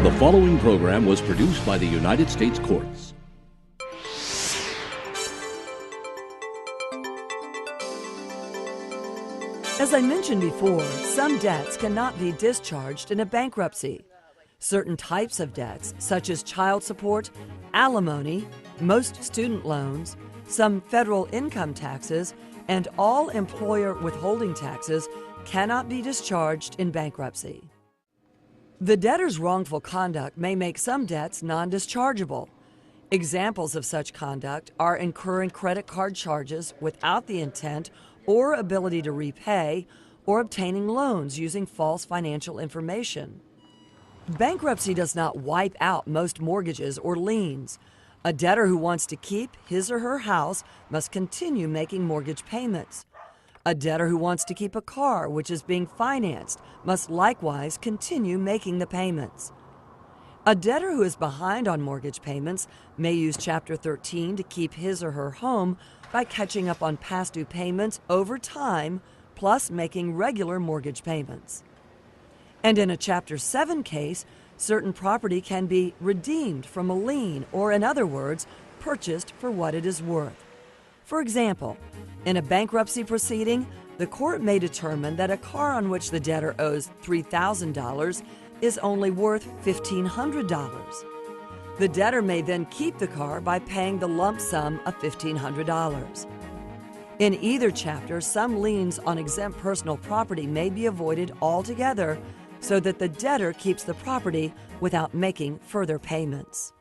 The following program was produced by the United States Courts. As I mentioned before, some debts cannot be discharged in a bankruptcy. Certain types of debts, such as child support, alimony, most student loans, some federal income taxes, and all employer withholding taxes, cannot be discharged in bankruptcy. The debtor's wrongful conduct may make some debts non-dischargeable. Examples of such conduct are incurring credit card charges without the intent or ability to repay, or obtaining loans using false financial information. Bankruptcy does not wipe out most mortgages or liens. A debtor who wants to keep his or her house must continue making mortgage payments. A debtor who wants to keep a car which is being financed must likewise continue making the payments. A debtor who is behind on mortgage payments may use Chapter 13 to keep his or her home by catching up on past due payments over time, plus making regular mortgage payments. And in a Chapter 7 case, certain property can be redeemed from a lien, or in other words, purchased for what it is worth. For example, in a bankruptcy proceeding, the court may determine that a car on which the debtor owes $3,000 is only worth $1,500. The debtor may then keep the car by paying the lump sum of $1,500. In either chapter, some liens on exempt personal property may be avoided altogether so that the debtor keeps the property without making further payments.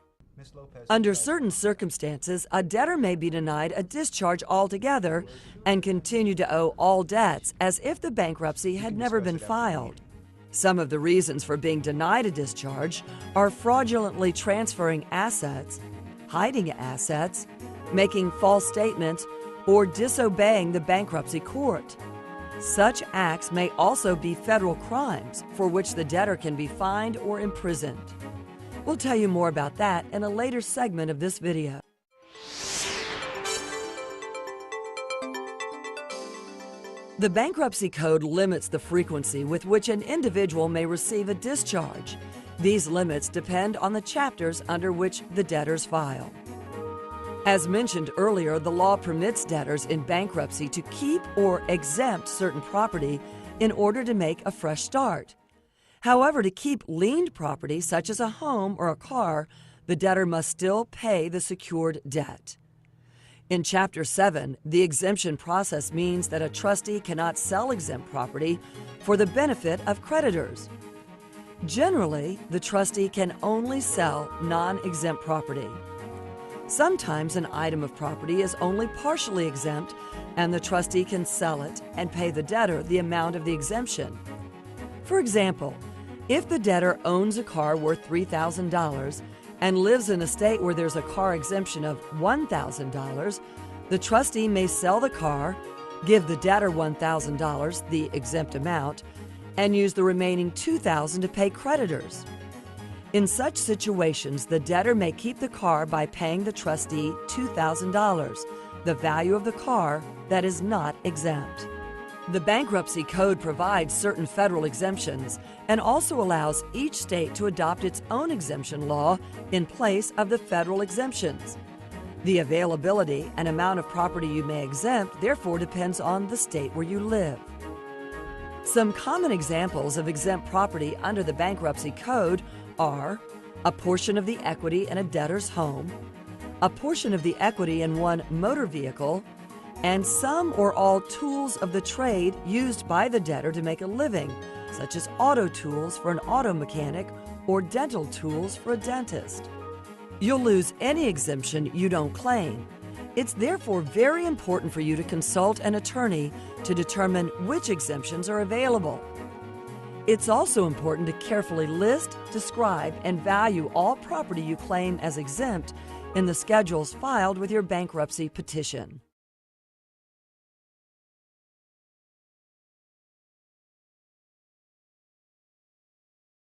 Under certain circumstances, a debtor may be denied a discharge altogether and continue to owe all debts as if the bankruptcy had never been filed. Some of the reasons for being denied a discharge are fraudulently transferring assets, hiding assets, making false statements, or disobeying the bankruptcy court. Such acts may also be federal crimes for which the debtor can be fined or imprisoned. We'll tell you more about that in a later segment of this video. The Bankruptcy Code limits the frequency with which an individual may receive a discharge. These limits depend on the chapters under which the debtors file. As mentioned earlier, the law permits debtors in bankruptcy to keep or exempt certain property in order to make a fresh start. However, to keep liened property, such as a home or a car, the debtor must still pay the secured debt. In Chapter 7, the exemption process means that a trustee cannot sell exempt property for the benefit of creditors. Generally, the trustee can only sell non-exempt property. Sometimes an item of property is only partially exempt, and the trustee can sell it and pay the debtor the amount of the exemption. For example, if the debtor owns a car worth $3,000 and lives in a state where there's a car exemption of $1,000, the trustee may sell the car, give the debtor $1,000, the exempt amount, and use the remaining $2,000 to pay creditors. In such situations, the debtor may keep the car by paying the trustee $2,000, the value of the car that is not exempt. The Bankruptcy Code provides certain federal exemptions and also allows each state to adopt its own exemption law in place of the federal exemptions. The availability and amount of property you may exempt therefore depends on the state where you live. Some common examples of exempt property under the Bankruptcy Code are a portion of the equity in a debtor's home, a portion of the equity in one motor vehicle, and some or all tools of the trade used by the debtor to make a living, such as auto tools for an auto mechanic or dental tools for a dentist. You'll lose any exemption you don't claim. It's therefore very important for you to consult an attorney to determine which exemptions are available. It's also important to carefully list, describe, and value all property you claim as exempt in the schedules filed with your bankruptcy petition.